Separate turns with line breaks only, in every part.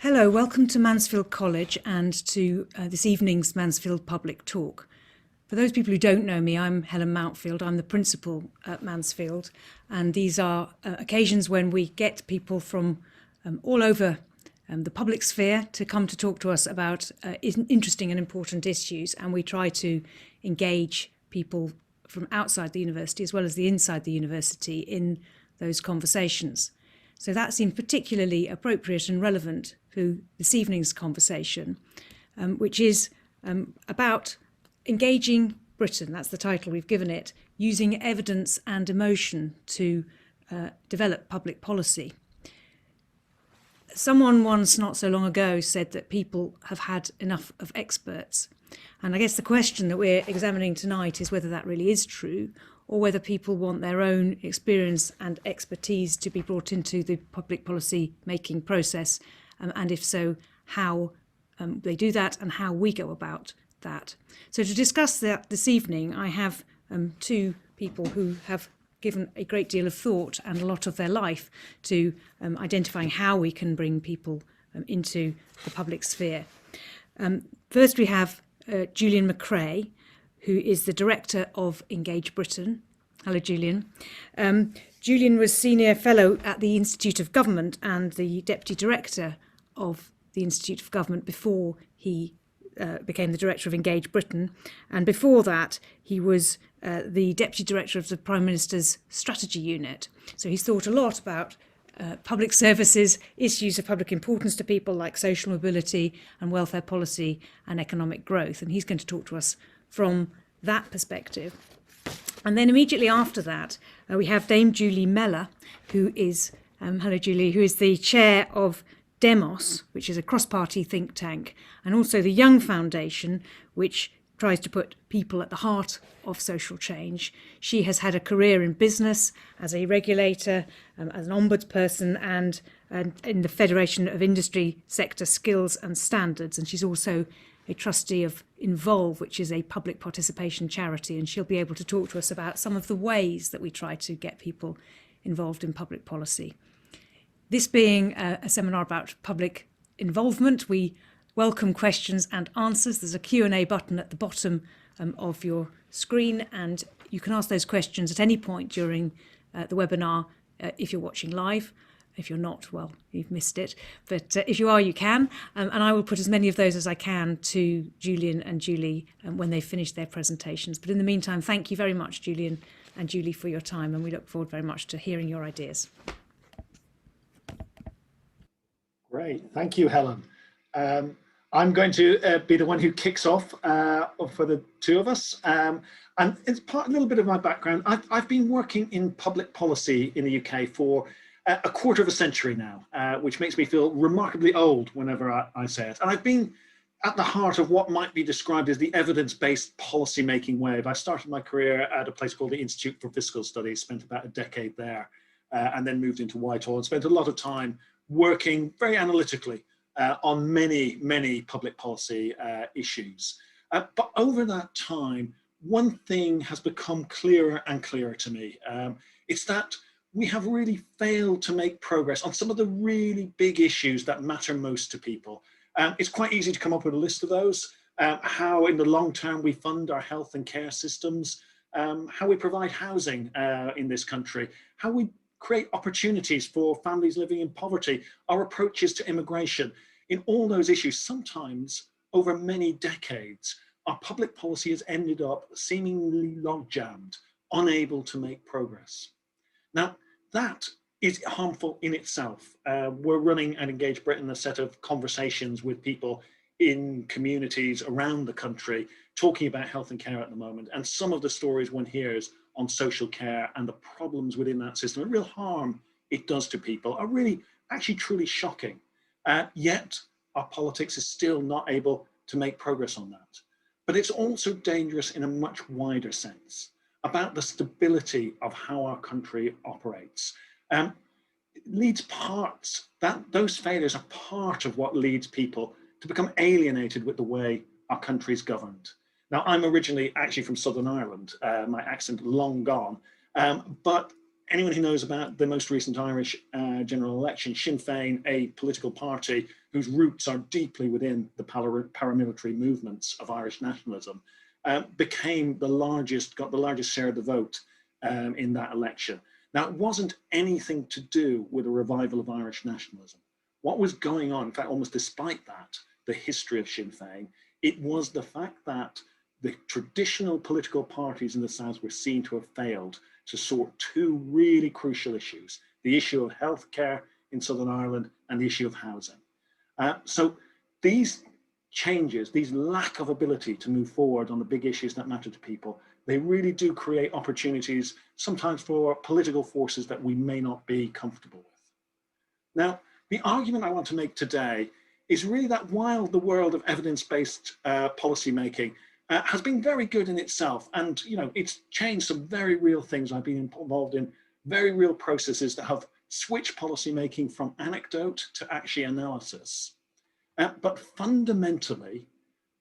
Hello, welcome to Mansfield College and to this evening's Mansfield Public Talk. For those people who don't know me, I'm Helen Mountfield. I'm the principal at Mansfield, and these are occasions when we get people from all over the public sphere to come to talk to us about interesting and important issues, and we try to engage people from outside the university as well as the inside the university in those conversations. So that seemed particularly appropriate and relevant to this evening's conversation, which is about engaging Britain. That's the title we've given it, using evidence and emotion to develop public policy. Someone once, not so long ago, said that people have had enough of experts. And I guess the question that we're examining tonight is whether that really is true, or whether people want their own experience and expertise to be brought into the public policy making process, and if so, how they do that and how we go about that. So to discuss that this evening, I have two people who have given a great deal of thought and a lot of their life to identifying how we can bring people into the public sphere. First we have Julian McCrae, who is the director of Engage Britain. Hello, Julian. Julian was senior fellow at the Institute of Government and the deputy director of the Institute of Government before he became the director of Engage Britain. And before that, he was the deputy director of the Prime Minister's Strategy Unit. So he's thought a lot about public services, issues of public importance to people like social mobility and welfare policy and economic growth. And he's going to talk to us from that perspective. And then immediately after that, we have Dame Julie Mellor, who is, hello Julie, who is the chair of Demos, which is a cross-party think tank, and also the Young Foundation, which tries to put people at the heart of social change. She has had a career in business as a regulator, as an ombudsperson, and in the Federation of Industry Sector Skills and Standards. And she's also a trustee of Involve, which is a public participation charity, and she'll be able to talk to us about some of the ways that we try to get people involved in public policy. This being a seminar about public involvement, we welcome questions and answers. There's a Q&A button at the bottom of your screen, and you can ask those questions at any point during the webinar if you're watching live. If you're not, well, you've missed it. But if you are, you can. And I will put as many of those as I can to Julian and Julie when they've finished their presentations. But in the meantime, thank you very much, Julian and Julie, for your time. And we look forward very much to hearing your ideas.
Great. Thank you, Helen. I'm going to be the one who kicks off for the two of us. And it's a little bit of my background. I've been working in public policy in the UK for a quarter of a century now, which makes me feel remarkably old whenever I say it. And I've been at the heart of what might be described as the evidence-based policy-making wave. I started my career at a place called the Institute for Fiscal Studies, spent about a decade there, and then moved into Whitehall and spent a lot of time working very analytically on many public policy issues. But over that time, one thing has become clearer and clearer to me. It's that we have really failed to make progress on some of the really big issues that matter most to people. It's quite easy to come up with a list of those, how in the long term we fund our health and care systems, how we provide housing in this country, how we create opportunities for families living in poverty, our approaches to immigration. In all those issues, sometimes over many decades, our public policy has ended up seemingly log-jammed, unable to make progress. Now, that is harmful in itself. We're running at Engage Britain a set of conversations with people in communities around the country talking about health and care at the moment. And some of the stories one hears on social care and the problems within that system, the real harm it does to people, are really actually truly shocking. Yet our politics is still not able to make progress on that. But it's also dangerous in a much wider sense about the stability of how our country operates. Those failures are part of what leads people to become alienated with the way our country is governed. Now, I'm originally actually from Southern Ireland, my accent long gone, but anyone who knows about the most recent Irish general election, Sinn Féin, a political party whose roots are deeply within the paramilitary movements of Irish nationalism, became the largest, got the largest share of the vote in that election. Now, it wasn't anything to do with a revival of Irish nationalism. What was going on, in fact, almost despite that, the history of Sinn Féin, it was the fact that the traditional political parties in the South were seen to have failed to sort two really crucial issues, the issue of healthcare in Southern Ireland and the issue of housing. So these changes, these lack of ability to move forward on the big issues that matter to people, they really do create opportunities sometimes for political forces that we may not be comfortable with. Now, the argument I want to make today is really that while the world of evidence-based policy making has been very good in itself, and it's changed some very real things. I've been involved in very real processes that have switched policy making from anecdote to actually analysis. But fundamentally,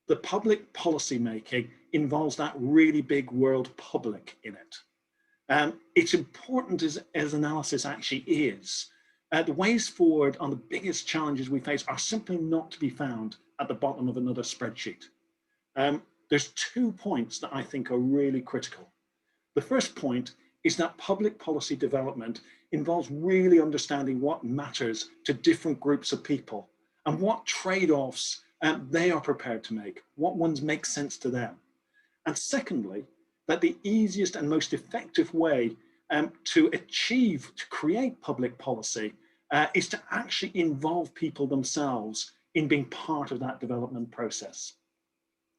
the public policy making involves that really big world public in it. It's important as analysis actually is. The ways forward on the biggest challenges we face are simply not to be found at the bottom of another spreadsheet. There's 2 points that I think are really critical. The first point is that public policy development involves really understanding what matters to different groups of people and what trade-offs they are prepared to make, what ones make sense to them. And secondly, that the easiest and most effective way to create public policy is to actually involve people themselves in being part of that development process.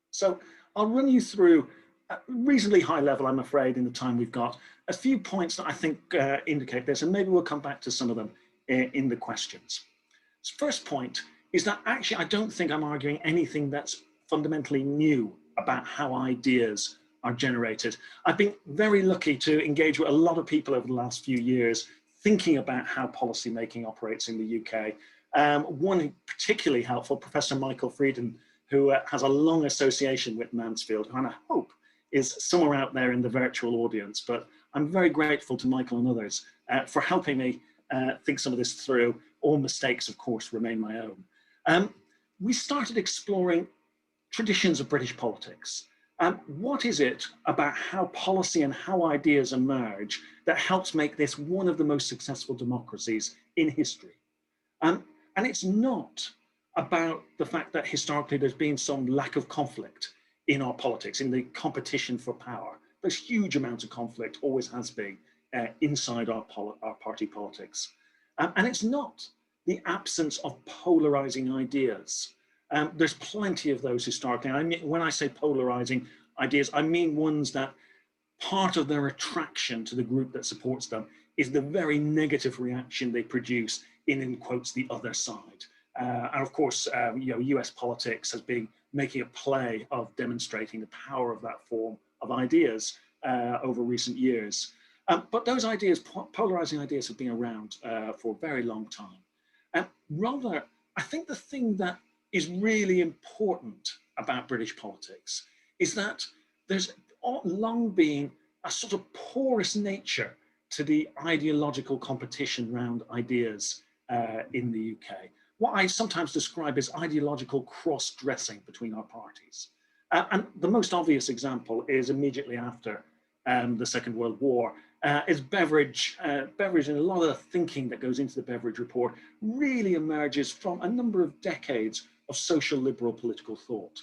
So I'll run you through a reasonably high level, I'm afraid, in the time we've got, a few points that I think indicate this, and maybe we'll come back to some of them in the questions. First point is that actually I don't think I'm arguing anything that's fundamentally new about how ideas are generated. I've been very lucky to engage with a lot of people over the last few years thinking about how policy making operates in the UK. One particularly helpful, Professor Michael Frieden, who has a long association with Mansfield, and I hope is somewhere out there in the virtual audience, but I'm very grateful to Michael and others for helping me think some of this through. All mistakes, of course, remain my own. We started exploring traditions of British politics. What is it about how policy and how ideas emerge that helps make this one of the most successful democracies in history? And it's not about the fact that historically there's been some lack of conflict in our politics, in the competition for power. There's huge amounts of conflict, always has been, inside our party politics. And it's not the absence of polarizing ideas. There's plenty of those historically. I mean, when I say polarizing ideas, I mean ones that part of their attraction to the group that supports them is the very negative reaction they produce in quotes, the other side. And of course, US politics has been making a play of demonstrating the power of that form of ideas over recent years. But those ideas, polarizing ideas, have been around for a very long time. Rather, I think the thing that is really important about British politics is that there's long been a sort of porous nature to the ideological competition around ideas in the UK. What I sometimes describe as ideological cross-dressing between our parties. And the most obvious example is immediately after the Second World War, is Beveridge. Beveridge, and a lot of the thinking that goes into the Beveridge report really emerges from a number of decades of social liberal political thought.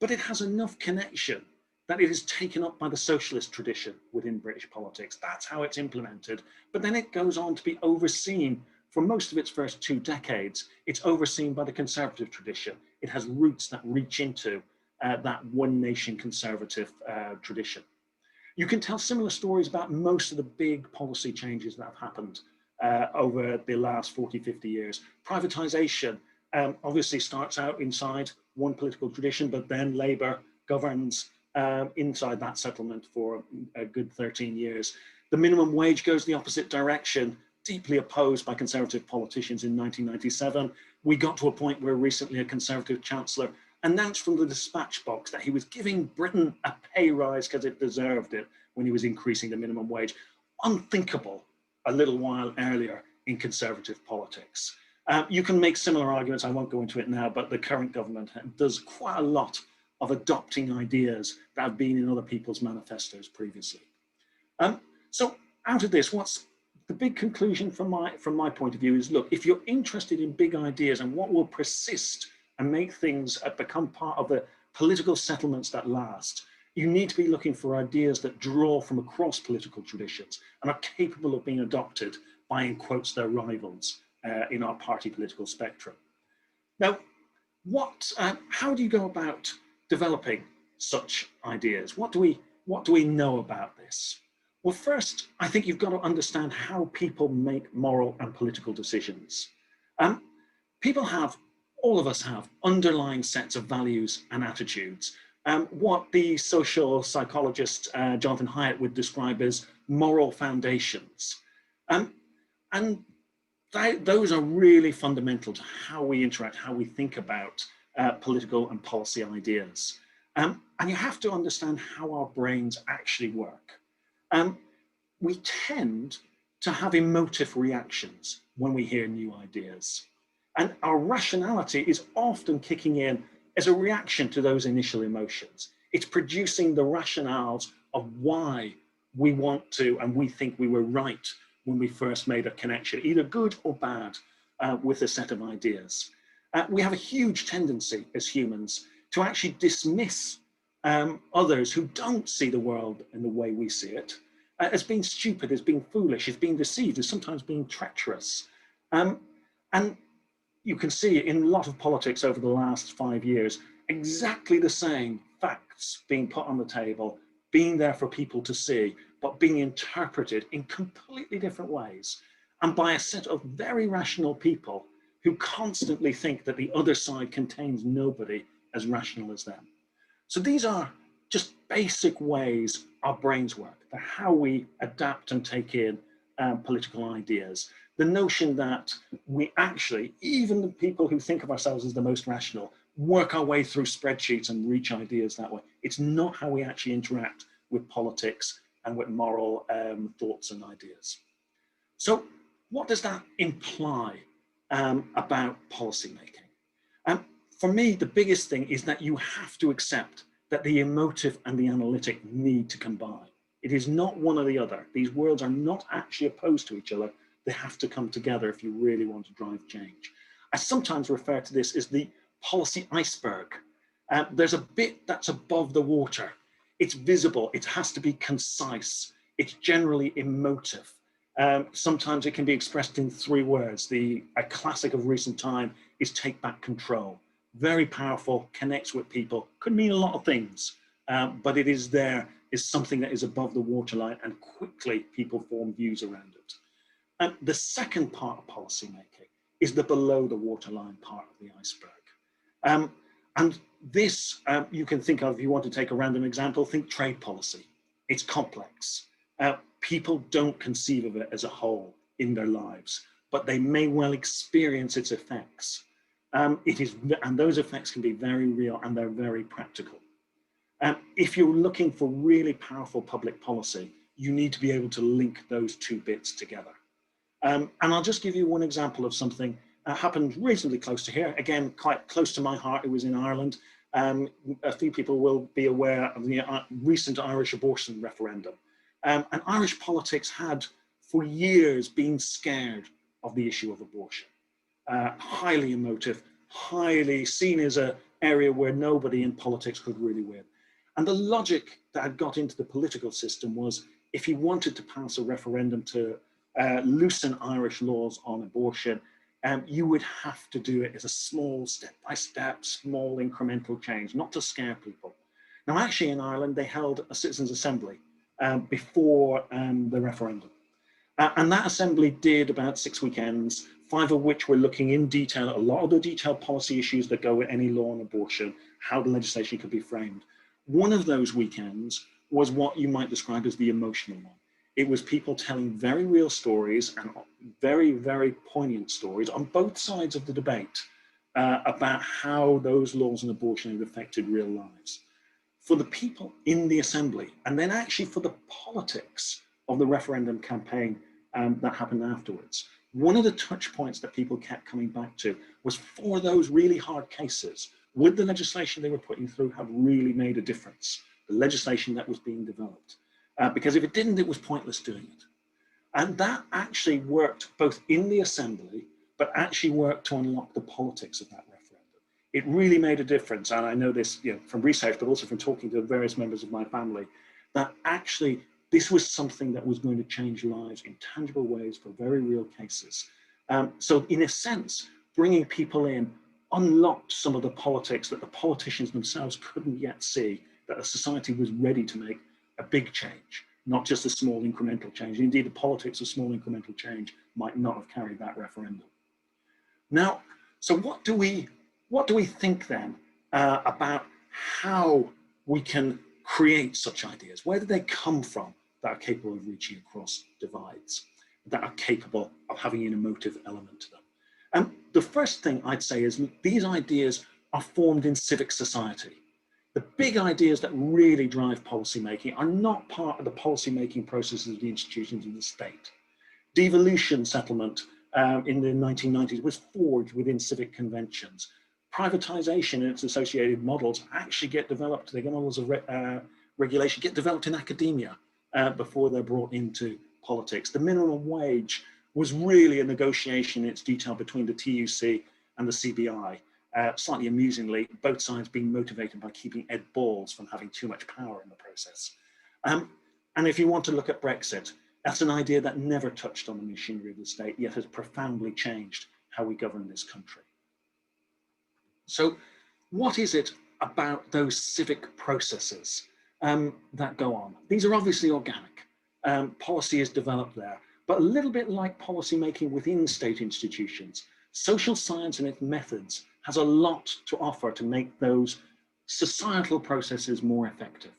But it has enough connection that it is taken up by the socialist tradition within British politics. That's how it's implemented. But then it goes on to be overseen for most of its first 2 decades. It's overseen by the conservative tradition. It has roots that reach into that one nation conservative tradition. You can tell similar stories about most of the big policy changes that have happened over the last 40, 50 years. Privatization obviously starts out inside one political tradition, but then Labour governs inside that settlement for a good 13 years. The minimum wage goes the opposite direction, deeply opposed by conservative politicians in 1997. We got to a point where recently a conservative chancellor announced from the dispatch box that he was giving Britain a pay rise because it deserved it when he was increasing the minimum wage. Unthinkable a little while earlier in Conservative politics. You can make similar arguments, I won't go into it now, but the current government does quite a lot of adopting ideas that have been in other people's manifestos previously. So out of this, what's the big conclusion from my point of view is, look, if you're interested in big ideas and what will persist and make things become part of the political settlements that last, you need to be looking for ideas that draw from across political traditions and are capable of being adopted by, in quotes, their rivals in our party political spectrum. Now, how do you go about developing such ideas? What do we know about this? Well, first, I think you've got to understand how people make moral and political decisions. All of us have underlying sets of values and attitudes. What the social psychologist Jonathan Haidt would describe as moral foundations. And those are really fundamental to how we interact, how we think about political and policy ideas. And you have to understand how our brains actually work. We tend to have emotive reactions when we hear new ideas. And our rationality is often kicking in as a reaction to those initial emotions. It's producing the rationales of why we want to and we think we were right when we first made a connection, either good or bad, with a set of ideas. We have a huge tendency as humans to actually dismiss others who don't see the world in the way we see it as being stupid, as being foolish, as being deceived, as sometimes being treacherous. And you can see in a lot of politics over the last 5 years, exactly the same facts being put on the table, being there for people to see, but being interpreted in completely different ways, and by a set of very rational people who constantly think that the other side contains nobody as rational as them. So these are just basic ways our brains work, how we adapt and take in political ideas. The notion that we actually, even the people who think of ourselves as the most rational, work our way through spreadsheets and reach ideas that way. It's not how we actually interact with politics and with moral thoughts and ideas. So what does that imply about policymaking? For me, the biggest thing is that you have to accept that the emotive and the analytic need to combine. It is not one or the other. These worlds are not actually opposed to each other. They have to come together if you really want to drive change. I sometimes refer to this as the policy iceberg. There's a bit that's above the water. It's visible, it has to be concise. It's generally emotive. Sometimes it can be expressed in 3 words. A classic of recent time is take back control. Very powerful, connects with people, could mean a lot of things, but it is something that is above the waterline and quickly people form views around it. The second part of policymaking is the below the waterline part of the iceberg. And this you can think of, if you want to take a random example, think trade policy. It's complex. People don't conceive of it as a whole in their lives, but they may well experience its effects. And those effects can be very real and they're very practical. If you're looking for really powerful public policy, you need to be able to link those 2 bits together. And I'll just give you one example of something that happened reasonably close to here. Again, quite close to my heart. It was in Ireland. A few people will be aware of the recent Irish abortion referendum. And Irish politics had for years been scared of the issue of abortion. Highly emotive, highly seen as an area where nobody in politics could really win. And the logic that had got into the political system was, if you wanted to pass a referendum to loosen Irish laws on abortion, you would have to do it as a small, step-by-step, small incremental change, not to scare people. Now, actually in Ireland, they held a citizens' assembly before the referendum. And that assembly did about 6 weekends, 5 of which were looking in detail, a lot of the detailed policy issues that go with any law on abortion, how the legislation could be framed. One of those weekends was what you might describe as the emotional one. It was people telling very real stories and very, very poignant stories on both sides of the debate about how those laws on abortion had affected real lives. For the people in the assembly, and then actually for the politics of the referendum campaign, that happened afterwards. One of the touch points that people kept coming back to was, for those really hard cases, would the legislation they were putting through have really made a difference? The legislation that was being developed. Because if it didn't, it was pointless doing it. And that actually worked both in the Assembly, but actually worked to unlock the politics of that referendum. It really made a difference. And I know this, you know, from research, but also from talking to various members of my family, that actually this was something that was going to change lives in tangible ways for very real cases. So in a sense, bringing people in unlocked some of the politics that the politicians themselves couldn't yet see, that a society was ready to make a big change, not just a small incremental change. Indeed, the politics of small incremental change might not have carried that referendum. Now, so what do we think then about how we can create such ideas? Where do they come from that are capable of reaching across divides, that are capable of having an emotive element to them? And the first thing I'd say is these ideas are formed in civic society. The big ideas that really drive policymaking are not part of the policymaking processes of the institutions of the state. Devolution settlement in the 1990s was forged within civic conventions. Privatization and its associated models actually get developed, the models of regulation get developed in academia before they're brought into politics. The minimum wage was really a negotiation in its detail between the TUC and the CBI. Slightly amusingly, both sides being motivated by keeping Ed Balls from having too much power in the process. And if you want to look at Brexit, that's an idea that never touched on the machinery of the state, yet has profoundly changed how we govern this country. So what is it about those civic processes that go on? These are obviously organic. Policy is developed there, but a little bit like policy making within state institutions, social science and its methods has a lot to offer to make those societal processes more effective.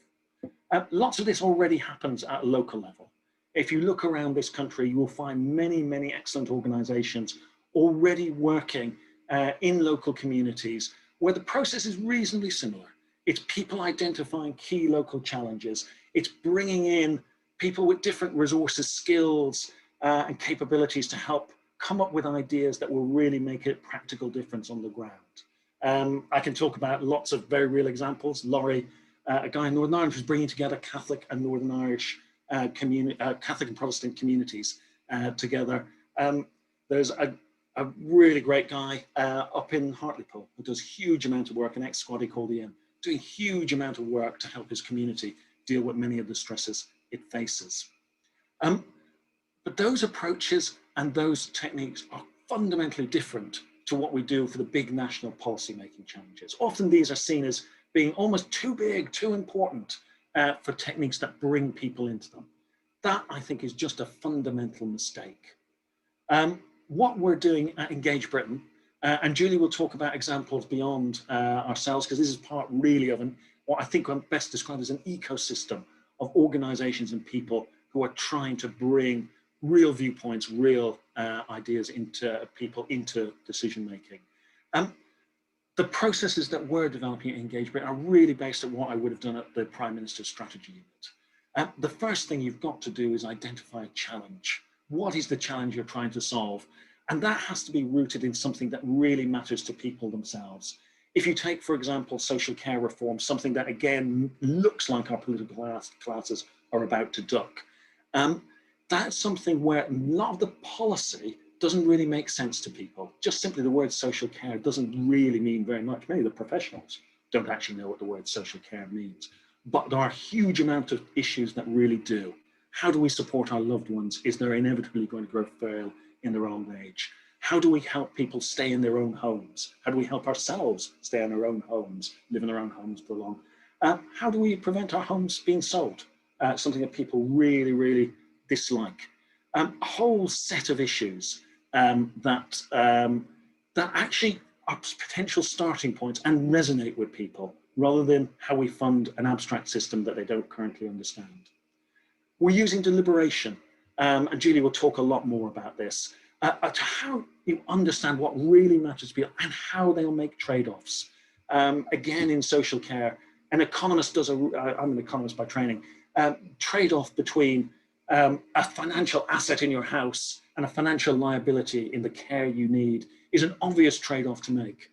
Lots of this already happens at a local level. If you look around this country, you will find many, many excellent organizations already working in local communities where the process is reasonably similar. It's people identifying key local challenges. It's bringing in people with different resources, skills, and capabilities to help come up with ideas that will really make a practical difference on the ground. I can talk about lots of very real examples. Laurie, a guy in Northern Ireland, who's bringing together Catholic and Northern Irish Catholic and Protestant communities together. There's a really great guy up in Hartlepool who does huge amount of work, an ex-squaddy called Ian, doing huge amount of work to help his community deal with many of the stresses it faces. But those approaches and those techniques are fundamentally different to what we do for the big national policy making challenges. Often these are seen as being almost too big, too important for techniques that bring people into them. That, I think, is just a fundamental mistake. What we're doing at Engage Britain, and Julie will talk about examples beyond ourselves, because this is part really of what I think I'm best described as an ecosystem of organizations and people who are trying to bring real viewpoints, real ideas into people, into decision making. The processes that we're developing at Engage Britain are really based on what I would have done at the Prime Minister's Strategy Unit. The first thing you've got to do is identify a challenge. What is the challenge you're trying to solve? And that has to be rooted in something that really matters to people themselves. If you take, for example, social care reform, something that again looks like our political classes are about to duck, that's something where a lot of the policy doesn't really make sense to people. Just simply the word social care doesn't really mean very much. Many of the professionals don't actually know what the word social care means, but there are a huge amount of issues that really do. How do we support our loved ones? Is there inevitably going to grow frail in their old age? How do we help people stay in their own homes? How do we help ourselves stay in our own homes, live in our own homes for long? How do we prevent our homes being sold? Something that people really, really dislike. A whole set of issues that actually are potential starting points and resonate with people, rather than how we fund an abstract system that they don't currently understand. We're using deliberation, and Julie will talk a lot more about this, to how you understand what really matters to people and how they'll make trade-offs. Again, in social care, an economist does I'm an economist by training, trade-off between a financial asset in your house and a financial liability in the care you need is an obvious trade-off to make.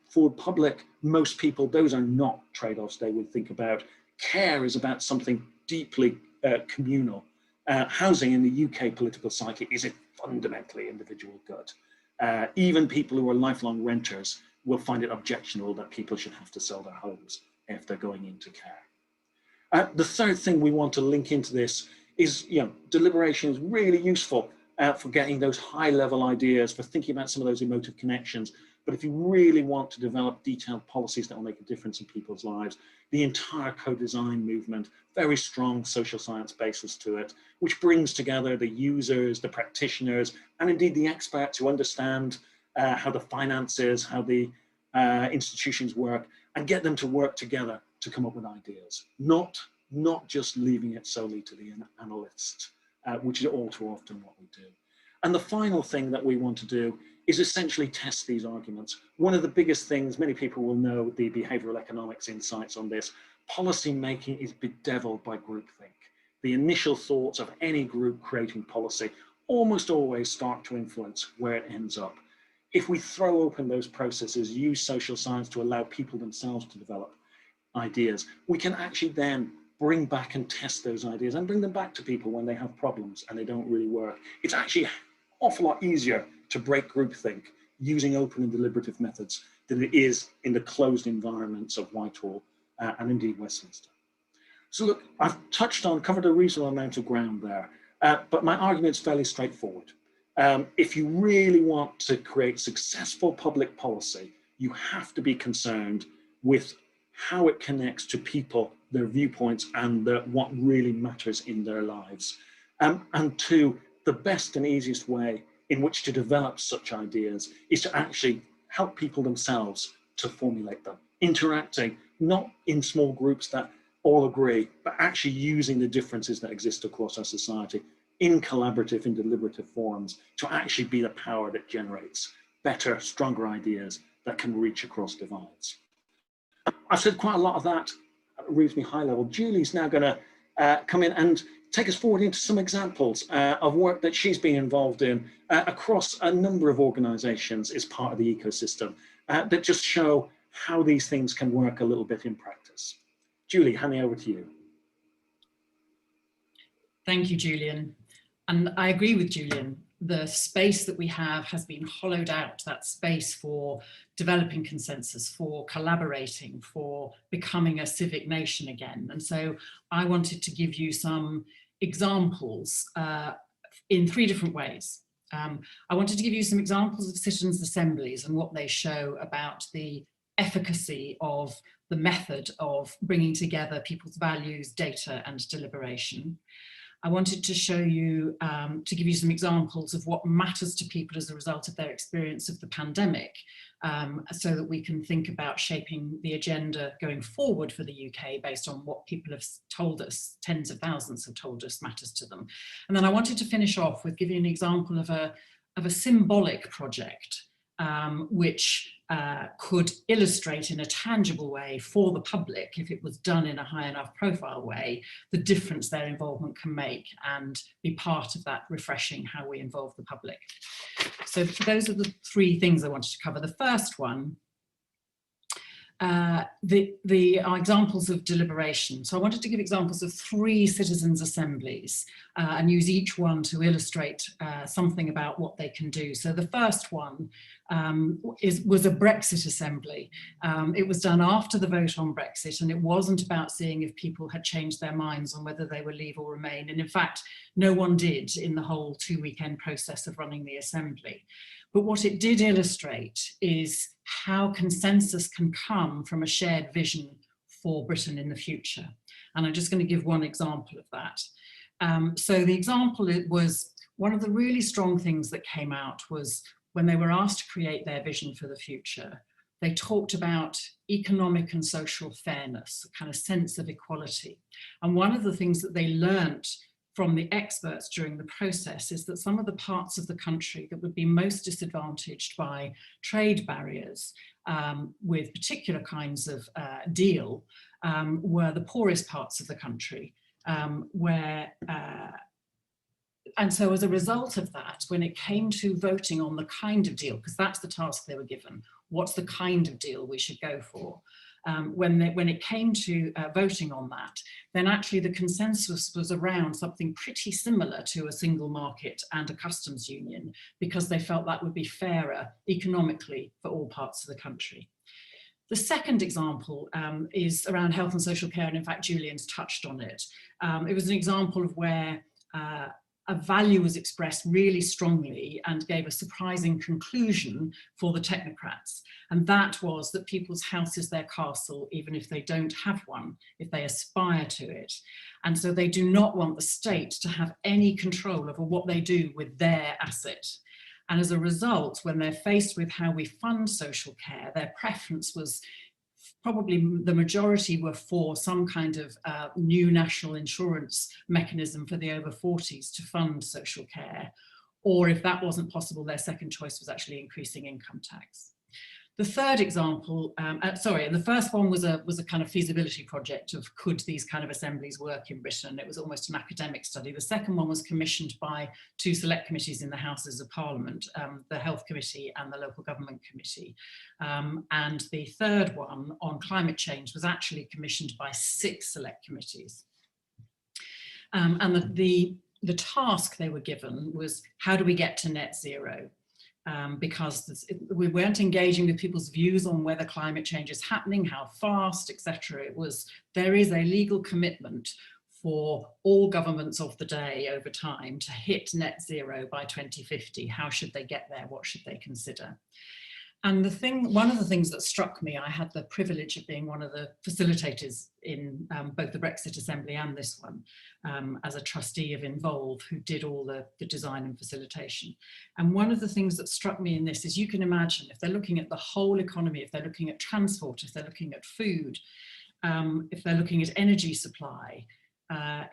For public, most people, those are not trade-offs they would think about. Care is about something deeply communal. Housing in the UK political psyche is a fundamentally individual good. Even people who are lifelong renters will find it objectionable that people should have to sell their homes if they're going into care. The third thing we want to link into this is, deliberation is really useful for getting those high-level ideas, for thinking about some of those emotive connections. But if you really want to develop detailed policies that will make a difference in people's lives, the entire co-design movement, very strong social science basis to it, which brings together the users, the practitioners, and indeed the experts who understand how the finances, how the institutions work, and get them to work together to come up with ideas, not just leaving it solely to the analysts, which is all too often what we do. And the final thing that we want to do is essentially test these arguments. One of the biggest things, many people will know the behavioral economics insights on this, policy making is bedeviled by groupthink. The initial thoughts of any group creating policy almost always start to influence where it ends up. If we throw open those processes, use social science to allow people themselves to develop ideas, we can actually then bring back and test those ideas and bring them back to people when they have problems and they don't really work. It's actually an awful lot easier to break groupthink using open and deliberative methods than it is in the closed environments of Whitehall and indeed Westminster. So look, I've covered a reasonable amount of ground there, but my argument's fairly straightforward. If you really want to create successful public policy, you have to be concerned with how it connects to people, their viewpoints, and what really matters in their lives. And two, the best and easiest way in which to develop such ideas is to actually help people themselves to formulate them, interacting, not in small groups that all agree, but actually using the differences that exist across our society in collaborative and deliberative forums to actually be the power that generates better, stronger ideas that can reach across divides. I've said quite a lot of that at a reasonably high level. Julie's now going to come in and take us forward into some examples of work that she's been involved in across a number of organizations as part of the ecosystem that just show how these things can work a little bit in practice. Julie, handing over to you.
Thank you, Julian. And I agree with Julian. The space that we have has been hollowed out, that space for developing consensus, for collaborating, for becoming a civic nation again. And so I wanted to give you some examples in three different ways. I wanted to give you some examples of citizens' assemblies and what they show about the efficacy of the method of bringing together people's values, data, and deliberation. I wanted to show you, to give you some examples of what matters to people as a result of their experience of the pandemic, so that we can think about shaping the agenda going forward for the UK based on what people have told us, tens of thousands have told us matters to them. And then I wanted to finish off with giving an example of a symbolic project, which could illustrate in a tangible way for the public, if it was done in a high enough profile way, the difference their involvement can make and be part of that refreshing how we involve the public. So those are the three things I wanted to cover. The first one, are examples of deliberation. So I wanted to give examples of 3 citizens' assemblies and use each one to illustrate something about what they can do. So the first one was a Brexit Assembly. It was done after the vote on Brexit, and it wasn't about seeing if people had changed their minds on whether they would leave or remain. And in fact, no one did in the whole 2-weekend process of running the Assembly. But what it did illustrate is how consensus can come from a shared vision for Britain in the future. And I'm just going to give one example of that. So the example, it was one of the really strong things that came out was when they were asked to create their vision for the future, they talked about economic and social fairness, a kind of sense of equality. And one of the things that they learnt from the experts during the process is that some of the parts of the country that would be most disadvantaged by trade barriers with particular kinds of deal were the poorest parts of the country, where And so as a result of that, when it came to voting on the kind of deal, because that's the task they were given, what's the kind of deal we should go for? When it came to voting on that, then actually the consensus was around something pretty similar to a single market and a customs union, because they felt that would be fairer economically for all parts of the country. The second example is around health and social care, and in fact Julian's touched on it. It was an example of where a value was expressed really strongly and gave a surprising conclusion for the technocrats. And that was that people's house is their castle, even if they don't have one, if they aspire to it. And so they do not want the state to have any control over what they do with their asset. And as a result, when they're faced with how we fund social care, their preference was probably the majority were for some kind of new national insurance mechanism for the over 40s to fund social care. Or if that wasn't possible, their second choice was actually increasing income tax. The third example, and the first one was a kind of feasibility project of could these kind of assemblies work in Britain. It was almost an academic study. The second one was commissioned by two select committees in the Houses of Parliament, the Health Committee and the Local Government Committee. And the third one on climate change was actually commissioned by 6 select committees. And the task they were given was, how do we get to net zero? Because we weren't engaging with people's views on whether climate change is happening, how fast, etc. It was, there is a legal commitment for all governments of the day over time to hit net zero by 2050. How should they get there? What should they consider? And one of the things that struck me, I had the privilege of being one of the facilitators in both the Brexit Assembly and this one, as a trustee of Involve, who did all the design and facilitation. And one of the things that struck me in this is, you can imagine, if they're looking at the whole economy, if they're looking at transport, if they're looking at food, if they're looking at energy supply,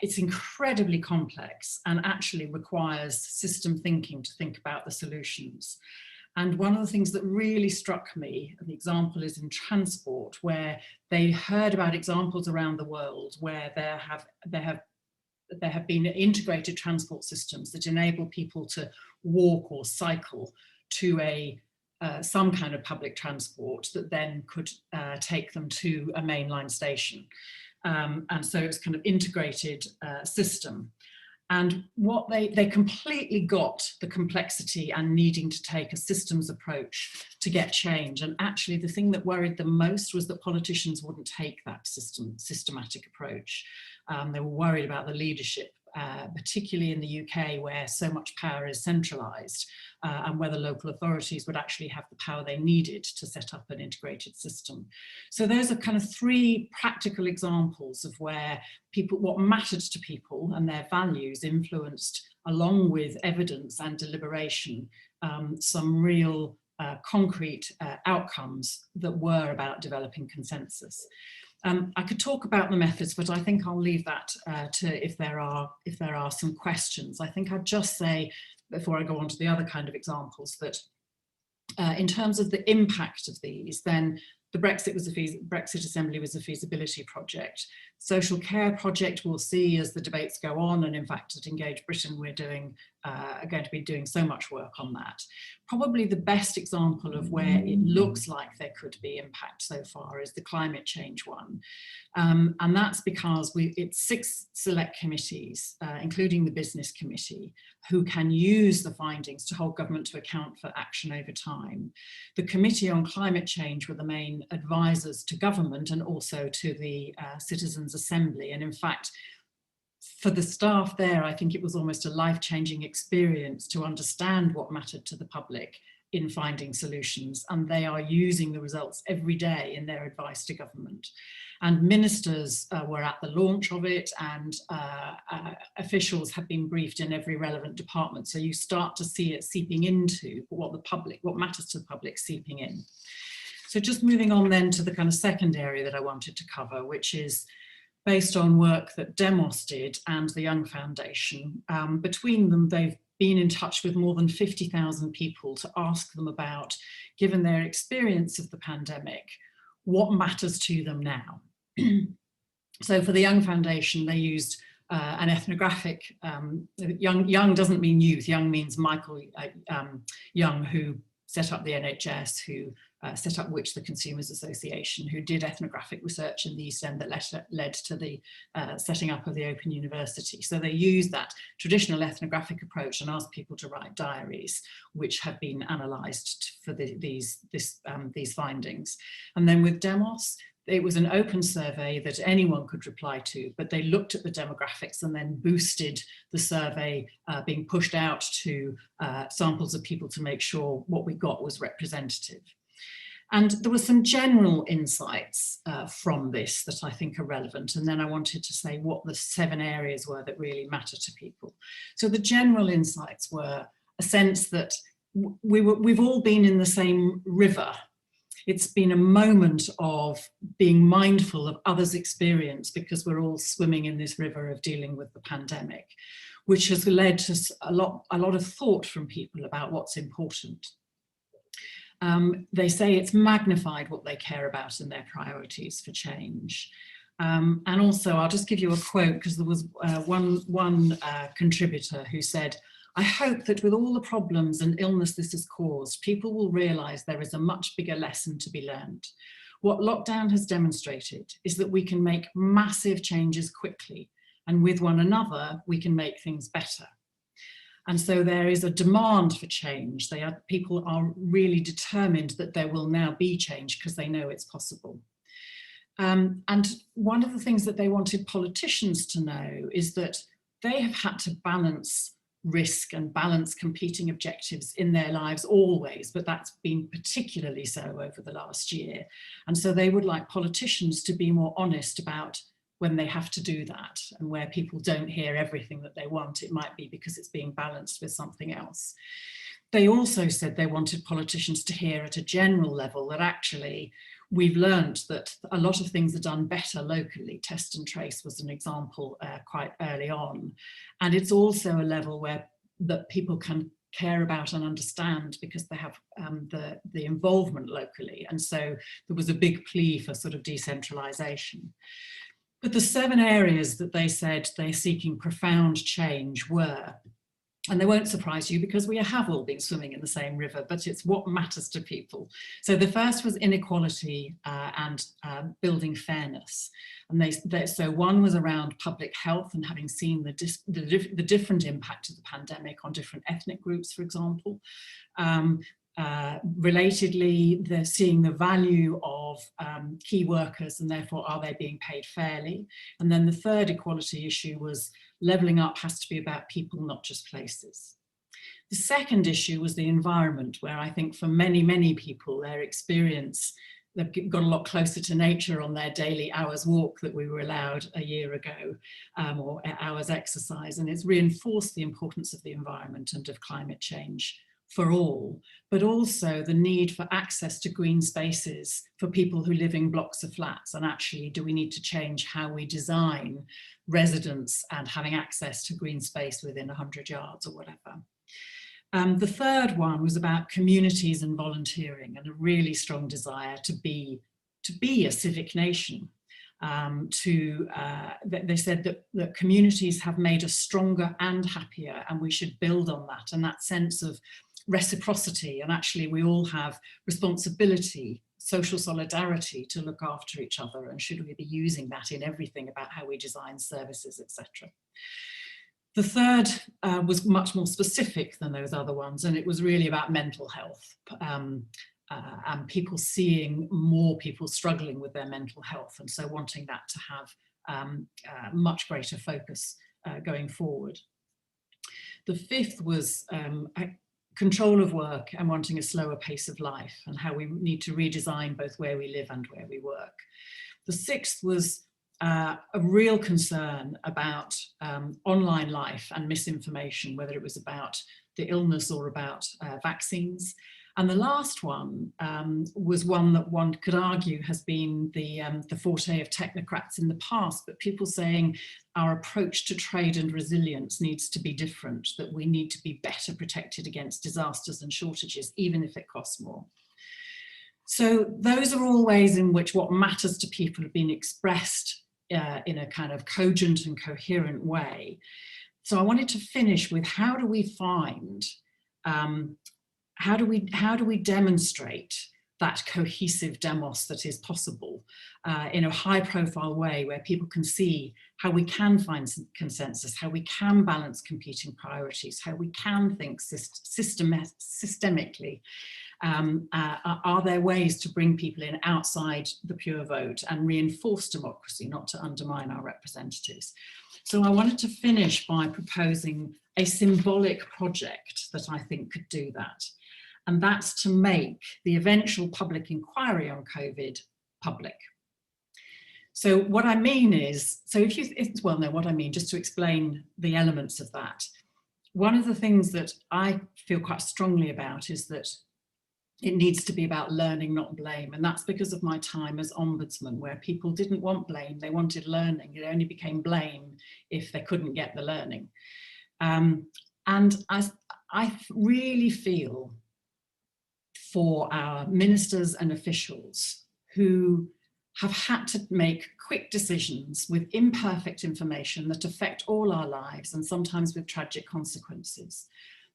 it's incredibly complex and actually requires system thinking to think about the solutions. And one of the things that really struck me, and the example is in transport, where they heard about examples around the world where there have been integrated transport systems that enable people to walk or cycle to some kind of public transport that then could take them to a mainline station. And so it's kind of integrated system. And what they completely got the complexity and needing to take a systems approach to get change. And actually the thing that worried them most was that politicians wouldn't take that systematic approach. They were worried about the leadership, particularly in the UK, where so much power is centralised, and whether local authorities would actually have the power they needed to set up an integrated system. So those are kind of 3 practical examples of where what mattered to people and their values influenced, along with evidence and deliberation, some real concrete outcomes that were about developing consensus. I could talk about the methods, but I think I'll leave that to if there are some questions. I think I'd just say, before I go on to the other kind of examples, that in terms of the impact of these, then the Brexit Assembly was a feasibility project. Social care project we'll see as the debates go on, and in fact at Engage Britain we're going to be doing so much work on that. Probably the best example of where it looks like there could be impact so far is the climate change one. And that's because it's 6 select committees, including the business committee, who can use the findings to hold government to account for action over time. The Committee on Climate Change were the main advisors to government and also to the Citizens' Assembly. And in fact, for the staff there, I think it was almost a life-changing experience to understand what mattered to the public in finding solutions, and they are using the results every day in their advice to government. And ministers were at the launch of it, and officials have been briefed in every relevant department. So you start to see it seeping into what matters to the public seeping in. So just moving on then to the kind of second area that I wanted to cover, which is based on work that Demos did and the Young Foundation. Between them, they've been in touch with more than 50,000 people to ask them about, given their experience of the pandemic, what matters to them now. So for the Young Foundation, they used an ethnographic, young doesn't mean youth, young means Michael Young, who set up the NHS, who set up the Consumers Association, who did ethnographic research in the East End that led to the setting up of the Open University. So they used that traditional ethnographic approach and asked people to write diaries, which had been analysed for these findings. And then with Demos, it was an open survey that anyone could reply to, but they looked at the demographics and then boosted the survey being pushed out to samples of people to make sure what we got was representative. And there were some general insights from this that I think are relevant. And then I wanted to say what the 7 areas were that really matter to people. So the general insights were a sense that we've all been in the same river. It's been a moment of being mindful of others' experience because we're all swimming in this river of dealing with the pandemic, which has led to a lot of thought from people about what's important. They say it's magnified what they care about and their priorities for change. And also, I'll just give you a quote, because there was one contributor who said, "I hope that with all the problems and illness this has caused, people will realise there is a much bigger lesson to be learned. What lockdown has demonstrated is that we can make massive changes quickly, and with one another, we can make things better." And so there is a demand for change. People are really determined that there will now be change because they know it's possible. And one of the things that they wanted politicians to know is that they have had to balance risk and balance competing objectives in their lives always, but that's been particularly so over the last year. And so they would like politicians to be more honest about when they have to do that, and where people don't hear everything that they want, it might be because it's being balanced with something else. They also said they wanted politicians to hear at a general level that actually we've learned that a lot of things are done better locally. Test and trace was an example quite early on. And it's also a level where that people can care about and understand because they have the involvement locally. And so there was a big plea for sort of decentralisation. But the 7 areas that they said they're seeking profound change were, and they won't surprise you because we have all been swimming in the same river, but it's what matters to people. So the first was inequality and building fairness. And so one was around public health and having seen the different impact of the pandemic on different ethnic groups, for example. Relatedly, they're seeing the value of key workers and therefore are they being paid fairly? And then the third equality issue was levelling up has to be about people, not just places. The second issue was the environment, where I think for many, many people, their experience, they've got a lot closer to nature on their daily hours walk that we were allowed a year ago, or hours exercise, and it's reinforced the importance of the environment and of climate change for all, but also the need for access to green spaces for people who live in blocks of flats. And actually, do we need to change how we design residents and having access to green space within 100 yards or whatever? The third one was about communities and volunteering, and a really strong desire to be a civic nation. They said that communities have made us stronger and happier, and we should build on that, and that sense of reciprocity, and actually we all have responsibility, social solidarity to look after each other, and should we be using that in everything about how we design services, etc. The third was much more specific than those other ones, and it was really about mental health. And people seeing more people struggling with their mental health, and so wanting that to have much greater focus going forward. The fifth was control of work and wanting a slower pace of life, and how we need to redesign both where we live and where we work. The sixth was a real concern about online life and misinformation, whether it was about the illness or about vaccines. And the last one was one that one could argue has been the forte of technocrats in the past, but people saying our approach to trade and resilience needs to be different, that we need to be better protected against disasters and shortages, even if it costs more. So those are all ways in which what matters to people have been expressed in a kind of cogent and coherent way. So I wanted to finish with, how do we find, how do we demonstrate that cohesive demos that is possible in a high profile way, where people can see how we can find consensus, how we can balance competing priorities, how we can think systemically. Are there ways to bring people in outside the pure vote and reinforce democracy, not to undermine our representatives? So I wanted to finish by proposing a symbolic project that I think could do that. And that's to make the eventual public inquiry on COVID public. So what I mean is, just to explain the elements of that, one of the things that I feel quite strongly about is that it needs to be about learning, not blame. And that's because of my time as ombudsman, where people didn't want blame, they wanted learning. It only became blame if they couldn't get the learning. And I really feel for our ministers and officials who have had to make quick decisions with imperfect information that affect all our lives, and sometimes with tragic consequences.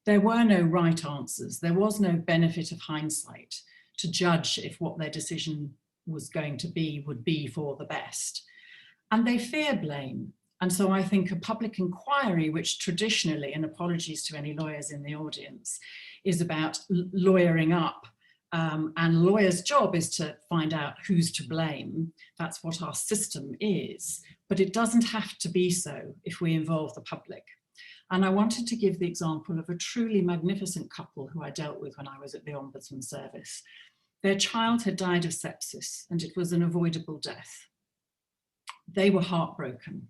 There were no right answers. There was no benefit of hindsight to judge if what their decision was going to be would be for the best. And they fear blame. And so I think a public inquiry, which traditionally, and apologies to any lawyers in the audience, is about lawyering up. And lawyers' job is to find out who's to blame. That's what our system is. But it doesn't have to be so if we involve the public. And I wanted to give the example of a truly magnificent couple who I dealt with when I was at the Ombudsman Service. Their child had died of sepsis, and it was an avoidable death. They were heartbroken,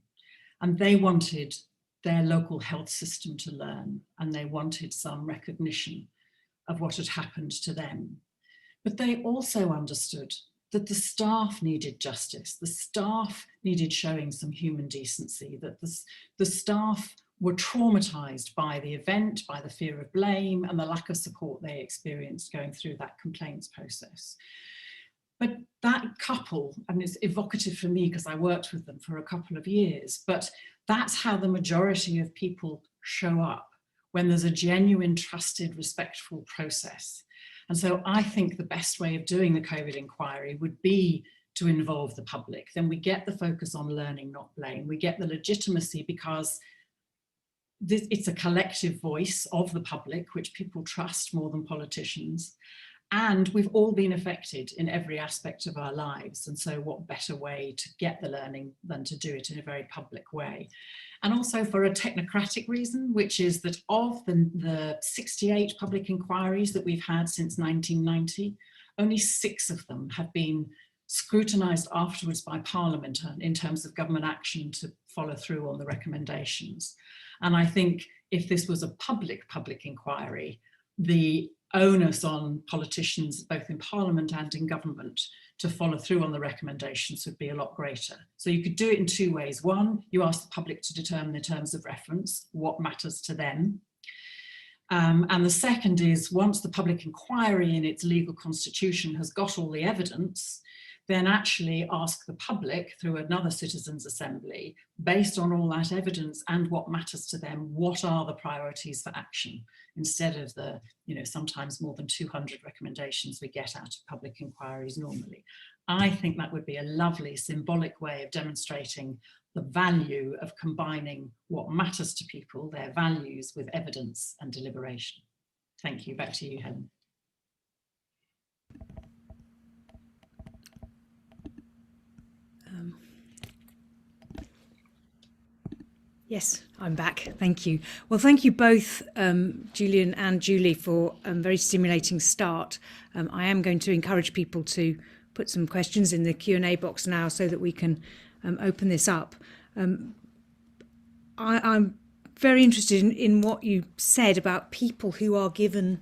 and they wanted their local health system to learn, and they wanted some recognition of what had happened to them. But they also understood that the staff needed justice. The staff needed showing some human decency, that the staff were traumatized by the event, by the fear of blame, and the lack of support they experienced going through that complaints process. But that couple, and it's evocative for me because I worked with them for a couple of years, but that's how the majority of people show up, when there's a genuine, trusted, respectful process. And so I think the best way of doing the COVID inquiry would be to involve the public. Then we get the focus on learning, not blame. We get the legitimacy because it's a collective voice of the public, which people trust more than politicians. And we've all been affected in every aspect of our lives. And so what better way to get the learning than to do it in a very public way? And also for a technocratic reason, which is that of the 68 public inquiries that we've had since 1990, only 6 of them have been scrutinised afterwards by Parliament in terms of government action to follow through on the recommendations. And I think if this was a public inquiry, the onus on politicians, both in Parliament and in government, to follow through on the recommendations would be a lot greater. So you could do it in 2 ways. One, you ask the public to determine the terms of reference, what matters to them. And the second is, once the public inquiry in its legal constitution has got all the evidence, then actually ask the public through another citizens' assembly, based on all that evidence and what matters to them, what are the priorities for action, instead of the, sometimes more than 200 recommendations we get out of public inquiries normally. I think that would be a lovely symbolic way of demonstrating the value of combining what matters to people, their values, with evidence and deliberation. Thank you. Back to you, Helen.
Yes, I'm back. Thank you. Well, thank you both, Julian and Julie, for a very stimulating start. I am going to encourage people to put some questions in the Q&A box now so that we can open this up. I'm very interested in what you said about people who are given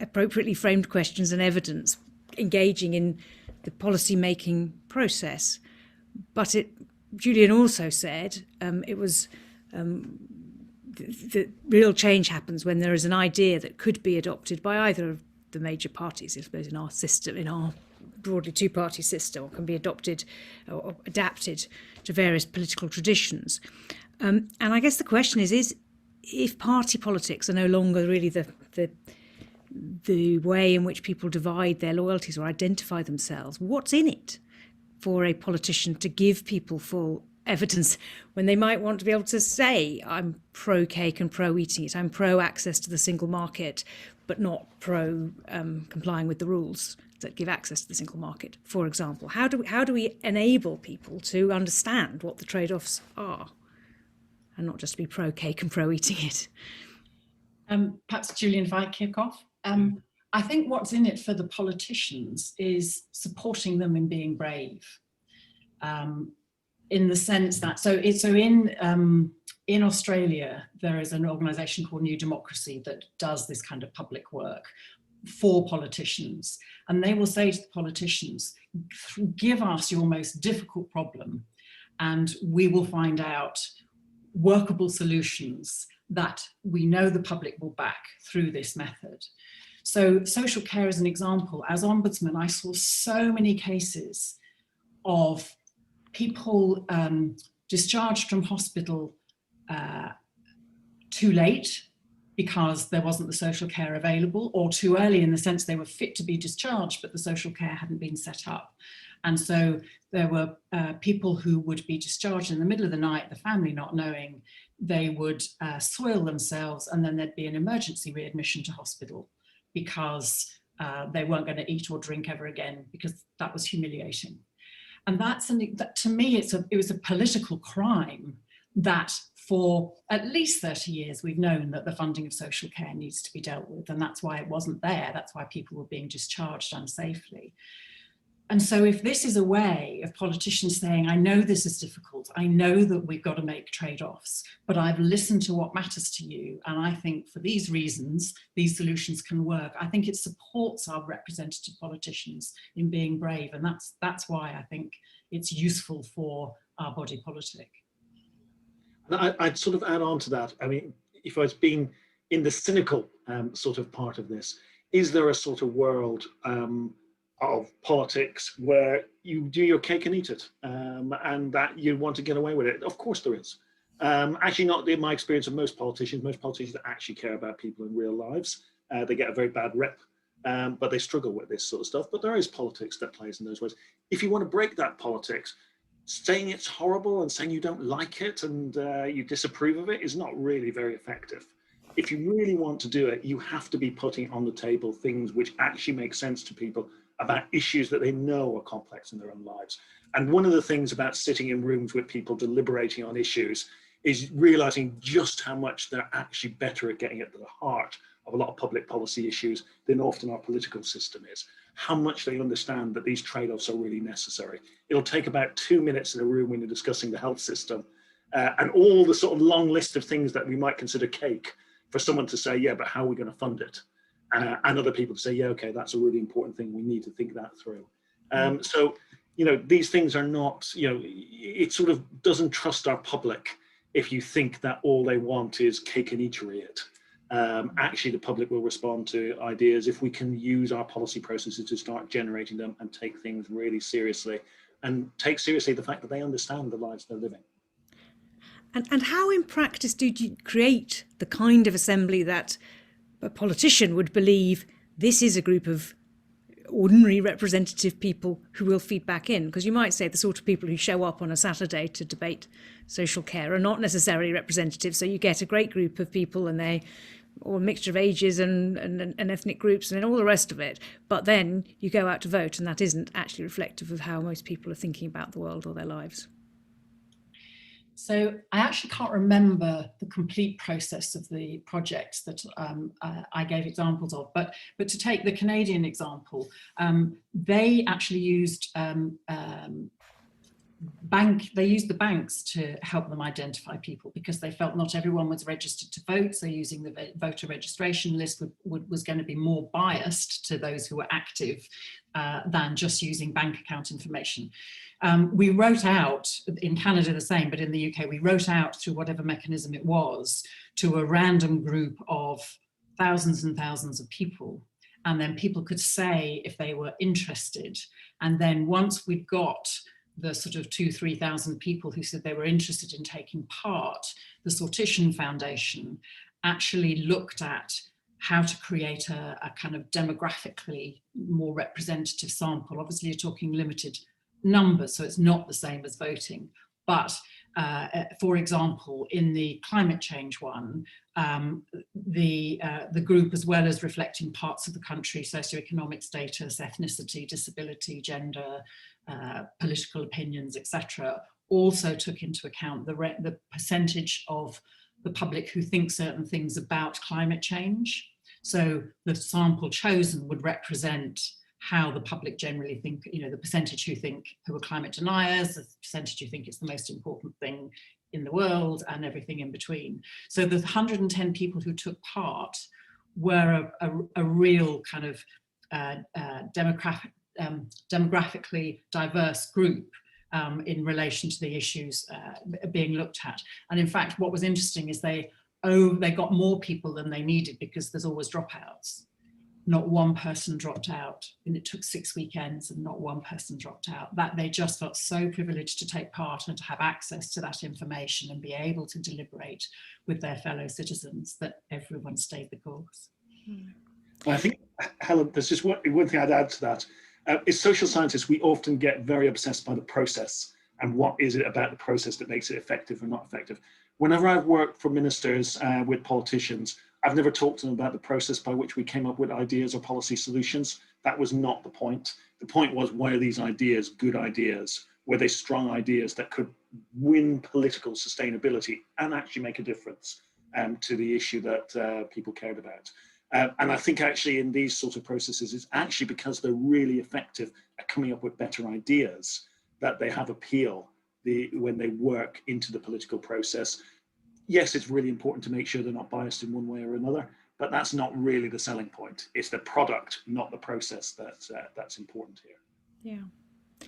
appropriately framed questions and evidence, engaging in the policy making process. But Julian also said it was the real change happens when there is an idea that could be adopted by either of the major parties, I suppose, in our system, in our broadly two-party system, or can be adopted or adapted to various political traditions. And I guess the question is if party politics are no longer really the way in which people divide their loyalties or identify themselves, what's in it for a politician to give people full evidence when they might want to be able to say, I'm pro-cake and pro-eating it, I'm pro-access to the single market, but not pro-complying with the rules that give access to the single market, for example? How do we enable people to understand what the trade-offs are and not just be pro-cake and pro-eating it?
Perhaps, Julian, if I kick off. I think what's in it for the politicians is supporting them in being brave. In the sense that, in Australia, there is an organisation called New Democracy that does this kind of public work for politicians. And they will say to the politicians, give us your most difficult problem and we will find out workable solutions that we know the public will back through this method. So social care is an example. As Ombudsman, I saw so many cases of people discharged from hospital too late because there wasn't the social care available, or too early in the sense they were fit to be discharged, but the social care hadn't been set up. And so there were people who would be discharged in the middle of the night, the family not knowing, they would soil themselves, and then there'd be an emergency readmission to hospital because they weren't going to eat or drink ever again, because that was humiliating. And that's that, to me, it was a political crime that for at least 30 years we've known that the funding of social care needs to be dealt with, and that's why it wasn't there. That's why people were being discharged unsafely. And so if this is a way of politicians saying, I know this is difficult, I know that we've got to make trade-offs, but I've listened to what matters to you, and I think for these reasons, these solutions can work, I think it supports our representative politicians in being brave. And that's why I think it's useful for our body politic.
I'd sort of add on to that. I mean, if I was being in the cynical sort of part of this, is there a sort of world of politics where you do your cake and eat it, and that you want to get away with it? Of course there is. Actually, not in my experience of most politicians. Most politicians actually care about people in real lives. They get a very bad rep, but they struggle with this sort of stuff. But there is politics that plays in those ways. If you want to break that politics, saying it's horrible and saying you don't like it and you disapprove of it is not really very effective. If you really want to do it, you have to be putting on the table things which actually make sense to people about issues that they know are complex in their own lives. And one of the things about sitting in rooms with people deliberating on issues is realizing just how much they're actually better at getting at the heart of a lot of public policy issues than often our political system is. How much they understand that these trade-offs are really necessary. It'll take about 2 minutes in a room when you're discussing the health system and all the sort of long list of things that we might consider cake for someone to say, yeah, but how are we going to fund it? And other people to say, yeah, okay, that's a really important thing. We need to think that through. So, you know, these things are not, you know, it sort of doesn't trust our public if you think that all they want is cake and eatery it. Actually, the public will respond to ideas if we can use our policy processes to start generating them and take things really seriously and take seriously the fact that they understand the lives they're living.
And how in practice do you create the kind of assembly that a politician would believe this is a group of ordinary representative people who will feed back in? Because you might say the sort of people who show up on a Saturday to debate social care are not necessarily representative. So you get a great group of people and they, or a mixture of ages and ethnic groups and all the rest of it. But then you go out to vote and that isn't actually reflective of how most people are thinking about the world or their lives.
So I actually can't remember the complete process of the projects that I gave examples of, but to take the Canadian example, they actually used they used the banks to help them identify people because they felt not everyone was registered to vote. So using the voter registration list was going to be more biased to those who were active than just using bank account information. We wrote out, in Canada the same, but in the UK, we wrote out through whatever mechanism it was to a random group of thousands and thousands of people. and then people could say if they were interested. And then once we'd got the sort of 2,000-3,000 people who said they were interested in taking part, the Sortition Foundation actually looked at how to create a kind of demographically more representative sample. Obviously, you're talking limited numbers, so it's not the same as voting. But for example, in the climate change one, the group, as well as reflecting parts of the country, socioeconomic status, ethnicity, disability, gender, political opinions, etc., also took into account the percentage of the public who think certain things about climate change. So the sample chosen would represent how the public generally think, the percentage who are climate deniers, the percentage who think it's the most important thing in the world, and everything in between. So the 110 people who took part were a real kind of demographically diverse group in relation to the issues being looked at. And in fact, what was interesting is they got more people than they needed, because there's always dropouts. Not one person dropped out, and it took 6 weekends and not one person dropped out. That they just felt so privileged to take part and to have access to that information and be able to deliberate with their fellow citizens that everyone stayed the course.
I think, Helen, there's just one thing I'd add to that. As social scientists, we often get very obsessed by the process and what is it about the process that makes it effective or not effective. Whenever I've worked for ministers with politicians, I've never talked to them about the process by which we came up with ideas or policy solutions. That was not the point. The point was, were these ideas good ideas? Were they strong ideas that could win political sustainability and actually make a difference to the issue that people cared about? And I think actually in these sort of processes, it's actually because they're really effective at coming up with better ideas that they have appeal when they work into the political process. Yes, it's really important to make sure they're not biased in one way or another, but that's not really the selling point. It's the product, not the process, that's important here.
Yeah.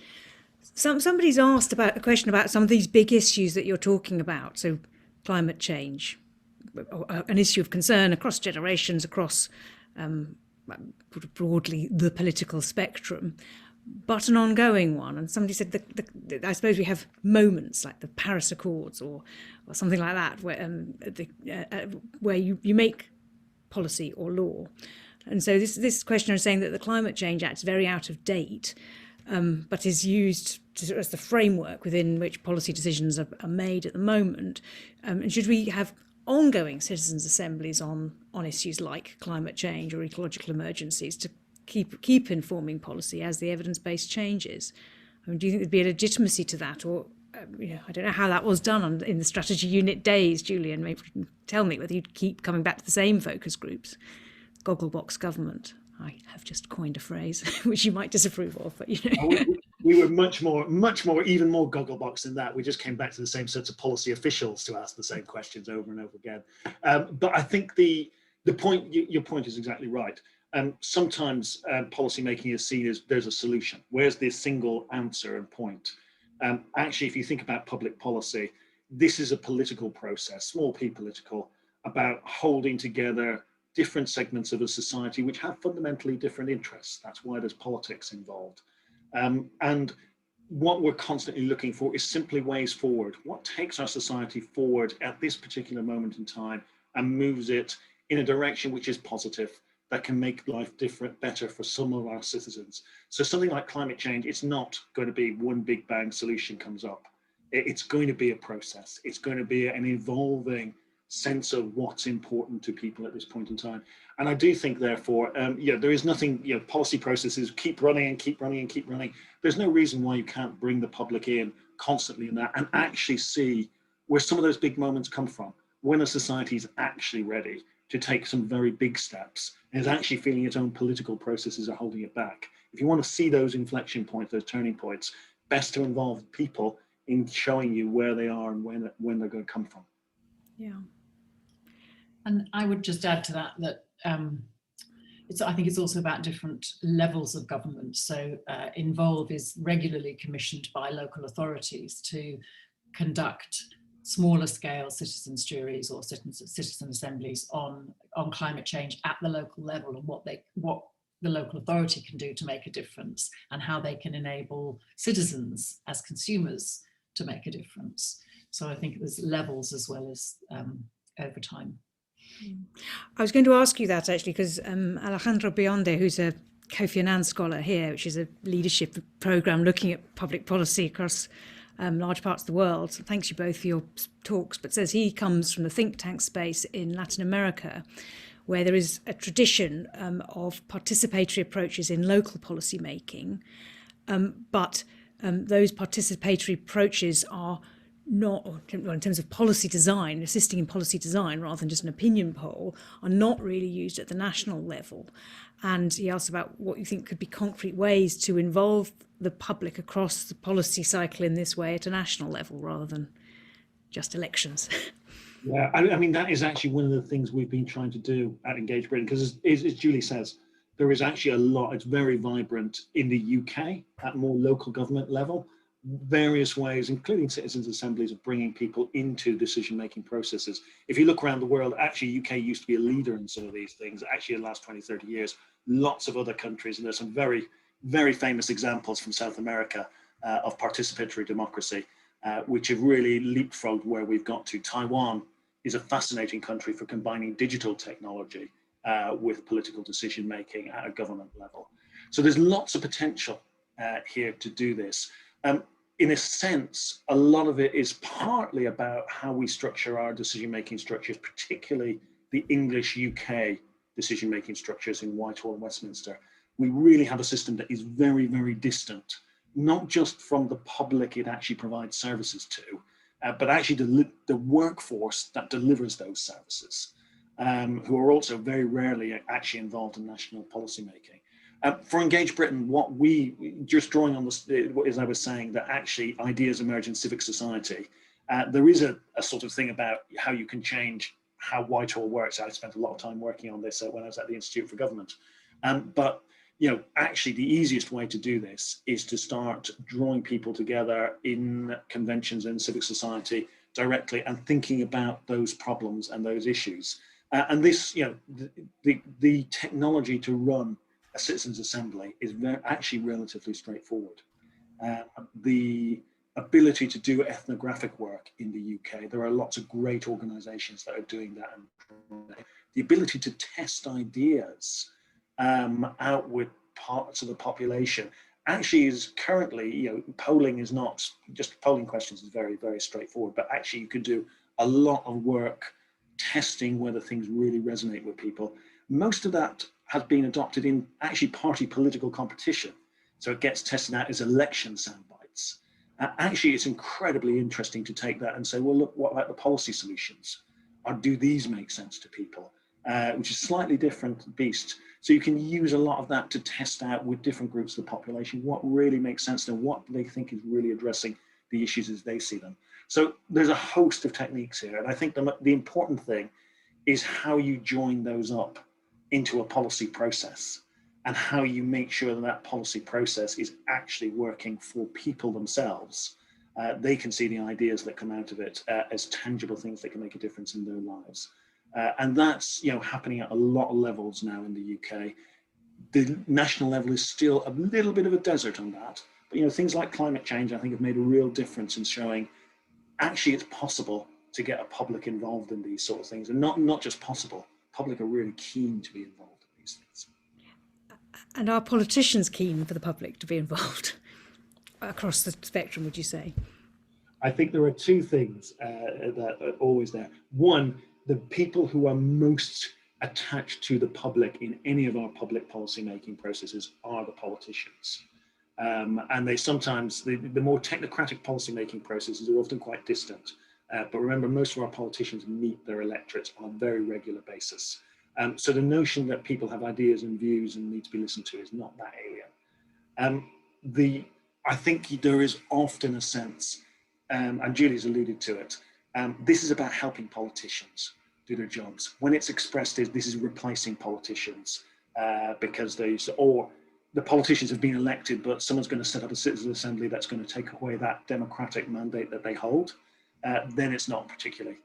Somebody's asked about a question about some of these big issues that you're talking about. So climate change, an issue of concern across generations, across broadly the political spectrum, but an ongoing one. And somebody said that I suppose we have moments like the Paris Accords or something like that, where you make policy or law. And so this questioner is saying that the Climate Change Act is very out of date, but is used as the framework within which policy decisions are made at the moment. And should we have ongoing citizens' assemblies on issues like climate change or ecological emergencies to keep informing policy as the evidence base changes? I mean, do you think there'd be a legitimacy to that, or I don't know how that was done in the strategy unit days, Julian? Maybe you can tell me whether you'd keep coming back to the same focus groups. Gogglebox government. I have just coined a phrase which you might disapprove of, but
we were much more, even more gogglebox than that. We just came back to the same sorts of policy officials to ask the same questions over and over again. But I think your point is exactly right. Sometimes policy making is seen as there's a solution. Where's the single answer and point? Actually, if you think about public policy, this is a political process, small p political, about holding together different segments of a society which have fundamentally different interests. That's why there's politics involved. And what we're constantly looking for is simply ways forward. What takes our society forward at this particular moment in time and moves it in a direction which is positive, that can make life better for some of our citizens. So something like climate change, it's not going to be one big bang solution comes up. It's going to be a process. It's going to be an evolving sense of what's important to people at this point in time. And I do think, therefore, there is nothing, policy processes keep running and keep running and keep running. There's no reason why you can't bring the public in constantly in that and actually see where some of those big moments come from, when a society is actually ready to take some very big steps and is actually feeling its own political processes are holding it back. If you want to see those inflection points, those turning points, best to involve people in showing you where they are and when they're going to come from.
Yeah.
And I would just add to that I think it's also about different levels of government. So Involve is regularly commissioned by local authorities to conduct smaller scale citizens' juries or citizen assemblies on climate change at the local level, and what the local authority can do to make a difference, and how they can enable citizens as consumers to make a difference. So I think there's levels as well as over time.
I was going to ask you that actually, because Alejandro Bionde, who's a Kofi Annan scholar here, which is a leadership program looking at public policy across large parts of the world, thanks you both for your talks, but says he comes from the think tank space in Latin America, where there is a tradition of participatory approaches in local policy making, but those participatory approaches are not, or in terms of policy design, assisting in policy design rather than just an opinion poll, are not really used at the national level. And he asked about what you think could be concrete ways to involve the public across the policy cycle in this way at a national level rather than just elections.
Yeah, I mean, that is actually one of the things we've been trying to do at Engage Britain, because as Julie says, there is actually a lot, it's very vibrant in the UK at more local government level, various ways, including citizens' assemblies, of bringing people into decision-making processes. If you look around the world, actually UK used to be a leader in some of these things, actually in the last 20, 30 years, lots of other countries, and there's some very, very famous examples from South America of participatory democracy, which have really leapfrogged where we've got to. Taiwan is a fascinating country for combining digital technology with political decision-making at a government level. So there's lots of potential here to do this. In a sense, a lot of it is partly about how we structure our decision-making structures, particularly the English UK decision-making structures in Whitehall and Westminster. We really have a system that is very, very distant, not just from the public it actually provides services to, but actually the workforce that delivers those services, who are also very rarely actually involved in national policy making. For Engage Britain, what we, just drawing on this, as I was saying, that actually ideas emerge in civic society. There is a sort of thing about how you can change how Whitehall works. I spent a lot of time working on this when I was at the Institute for Government. But you know, actually the easiest way to do this is to start drawing people together in conventions in civic society directly and thinking about those problems and those issues. And this, you know, the technology to run a citizens' assembly is actually relatively straightforward. The ability to do ethnographic work in the UK, there are lots of great organisations that are doing that. And the ability to test ideas out with parts of the population actually is currently, you know, polling is not, just polling questions is very, very straightforward, but actually you could do a lot of work testing whether things really resonate with people. Most of that has been adopted in actually party political competition. So it gets tested out as election soundbites. Actually, it's incredibly interesting to take that and say, well, look, what about the policy solutions? Or do these make sense to people? Which is a slightly different beast. So you can use a lot of that to test out with different groups of the population what really makes sense to them, what they think is really addressing the issues as they see them. So there's a host of techniques here. And I think the important thing is how you join those up into a policy process and how you make sure that that policy process is actually working for people themselves. They can see the ideas that come out of it as tangible things that can make a difference in their lives. And that's, you know, happening at a lot of levels now in the UK. The national level is still a little bit of a desert on that. But, you know, things like climate change, I think, have made a real difference in showing actually it's possible to get a public involved in these sort of things. And not just possible, public are really keen to be involved in these things.
And are politicians keen for the public to be involved across the spectrum, would you say?
I think there are two things that are always there. One, the people who are most attached to the public in any of our public policy making processes are the politicians. And they sometimes, the more technocratic policy making processes are often quite distant. But remember, most of our politicians meet their electorates on a very regular basis. So the notion that people have ideas and views and need to be listened to is not that alien. I think there is often a sense, and Julie's alluded to it, this is about helping politicians do their jobs. When it's expressed as this is replacing politicians because the politicians have been elected, but someone's going to set up a citizens' assembly that's going to take away that democratic mandate that they hold, then it's not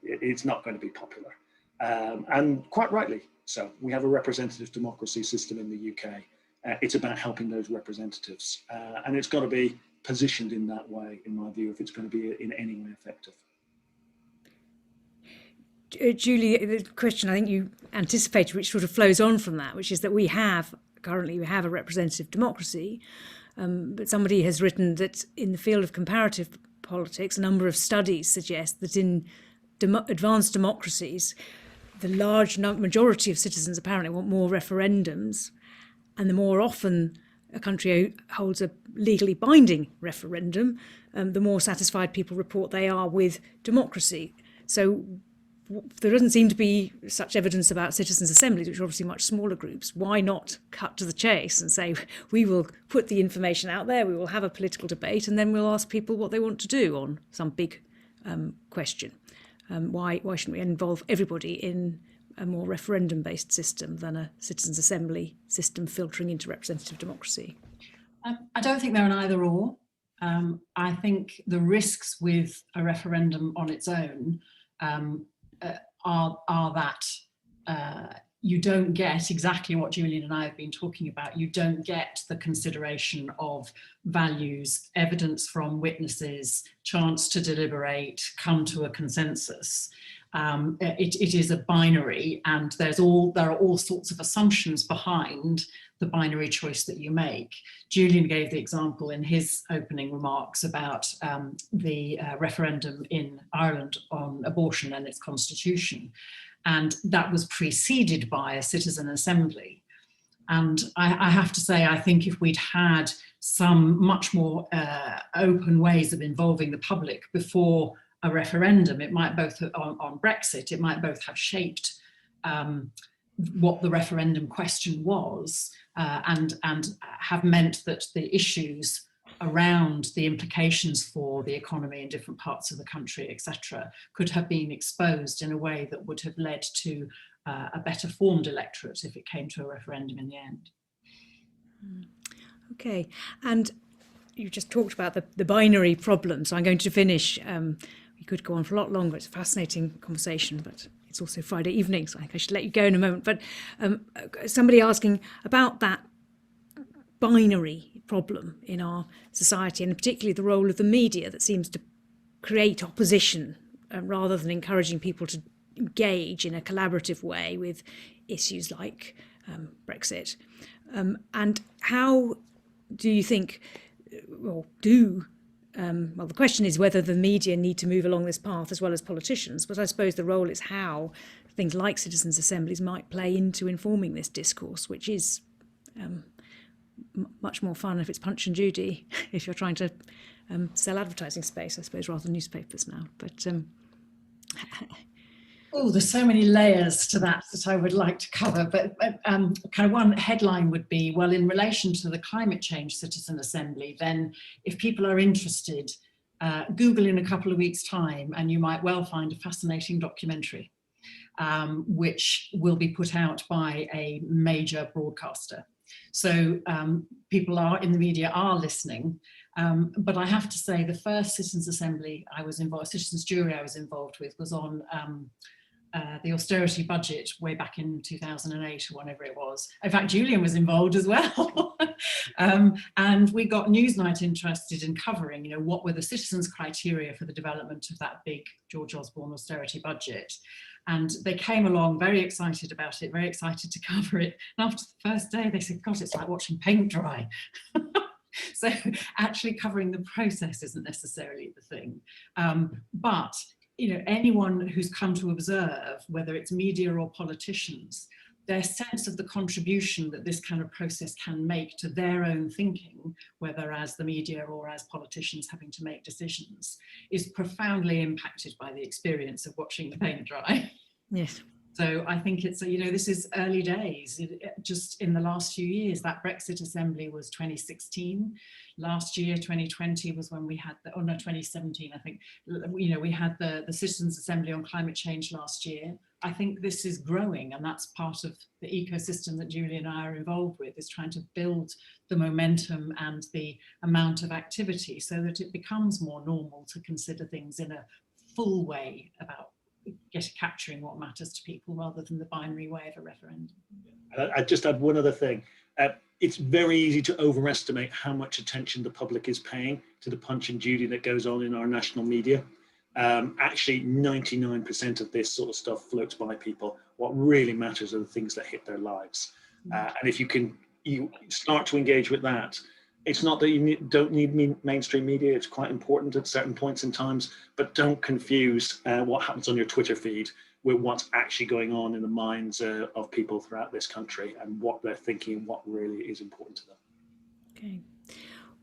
it's not going to be popular. And quite rightly so. We have a representative democracy system in the UK. It's about helping those representatives, and it's got to be positioned in that way, in my view, if it's going to be in any way effective.
Julie, the question I think you anticipated, which sort of flows on from that, which is that currently we have a representative democracy, but somebody has written that in the field of comparative politics, a number of studies suggest that in advanced democracies, the large majority of citizens apparently want more referendums, and the more often a country holds a legally binding referendum, the more satisfied people report they are with democracy. So there doesn't seem to be such evidence about citizens' assemblies, which are obviously much smaller groups. Why not cut to the chase and say, we will put the information out there, we will have a political debate, and then we'll ask people what they want to do on some big question. Why shouldn't we involve everybody in a more referendum-based system than a citizens' assembly system filtering into representative democracy?
I don't think they're an either or. I think the risks with a referendum on its own are that you don't get exactly what Julian and I have been talking about. You don't get the consideration of values, evidence from witnesses, chance to deliberate, come to a consensus. It is a binary, and there are all sorts of assumptions behind the binary choice that you make. Julian gave the example in his opening remarks about the referendum in Ireland on abortion and its constitution, and that was preceded by a citizen assembly. And I have to say, I think if we'd had some much more open ways of involving the public before a referendum, it might both on Brexit, it might both have shaped what the referendum question was, and have meant that the issues around the implications for the economy in different parts of the country, etc., could have been exposed in a way that would have led to a better formed electorate if it came to a referendum in the end.
Okay, and you just talked about the binary problem, so I'm going to finish. We could go on for a lot longer. It's a fascinating conversation, but it's also Friday evening, so I think I should let you go in a moment. But somebody asking about that binary problem in our society, and particularly the role of the media that seems to create opposition rather than encouraging people to engage in a collaborative way with issues like Brexit. And how do you think, well, the question is whether the media need to move along this path as well as politicians, but I suppose the role is how things like citizens' assemblies might play into informing this discourse, which is much more fun if it's Punch and Judy, if you're trying to sell advertising space, I suppose, rather than newspapers now. But
oh, there's so many layers to that I would like to cover, but kind of one headline would be, well, in relation to the climate change citizen assembly, then if people are interested, Google in a couple of weeks' time and you might well find a fascinating documentary which will be put out by a major broadcaster. So people in the media are listening, but I have to say the first citizens assembly citizens jury I was involved with was on the austerity budget way back in 2008 or whenever it was. In fact, Julian was involved as well. And we got Newsnight interested in covering, what were the citizens' criteria for the development of that big George Osborne austerity budget. And they came along very excited about it, very excited to cover it. And after the first day, they said, God, it's like watching paint dry. So actually covering the process isn't necessarily the thing. But anyone who's come to observe, whether it's media or politicians, their sense of the contribution that this kind of process can make to their own thinking, whether as the media or as politicians having to make decisions, is profoundly impacted by the experience of watching the paint dry.
yes.
So I think it's, this is early days. Just in the last few years, that Brexit Assembly was 2016. Last year, 2020 was when we had 2017, I think, we had the Citizens Assembly on climate change last year. I think this is growing, and that's part of the ecosystem that Julie and I are involved with, is trying to build the momentum and the amount of activity so that it becomes more normal to consider things in a full way about capturing what matters to people rather than the binary way of a referendum.
I just add one other thing. it's very easy to overestimate how much attention the public is paying to the Punch and Judy that goes on in our national media. Actually, 99% of this sort of stuff floats by people. What really matters are the things that hit their lives. And if you start to engage with that, it's not that you don't need mainstream media. It's quite important at certain points in times, but don't confuse what happens on your Twitter feed with what's actually going on in the minds of people throughout this country and what they're thinking, what really is important to them.
Okay.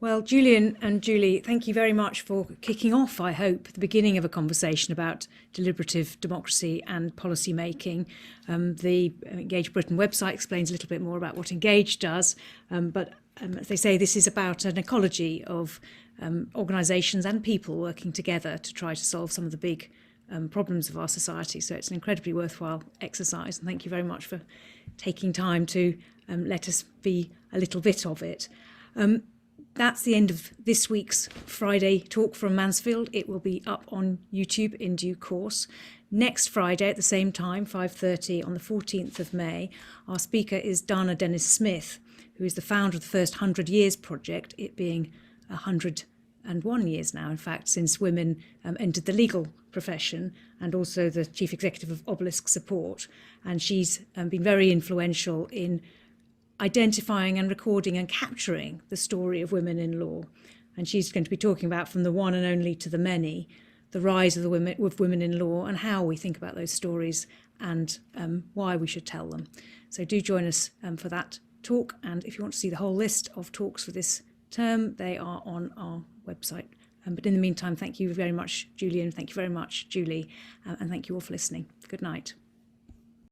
Well, Julian and Julie, thank you very much for kicking off, I hope, the beginning of a conversation about deliberative democracy and policy making. The Engage Britain website explains a little bit more about what Engage does, but as they say, this is about an ecology of organisations and people working together to try to solve some of the big problems of our society. So it's an incredibly worthwhile exercise, and thank you very much for taking time to let us be a little bit of it. That's the end of this week's Friday talk from Mansfield. It will be up on YouTube in due course. Next Friday at the same time, 5:30 on the 14th of May, our speaker is Donna Dennis-Smith, who is the founder of the first 100 Years Project, it being 101 years now, in fact, since women entered the legal profession, and also the chief executive of Obelisk Support. And she's been very influential in identifying and recording and capturing the story of women in law. And she's going to be talking about from the one and only to the many, the rise of women in law and how we think about those stories and why we should tell them. So do join us for that talk. And if you want to see the whole list of talks for this term, they are on our website. But in the meantime, thank you very much, Julian. Thank you very much, Julie. And thank you all for listening. Good night.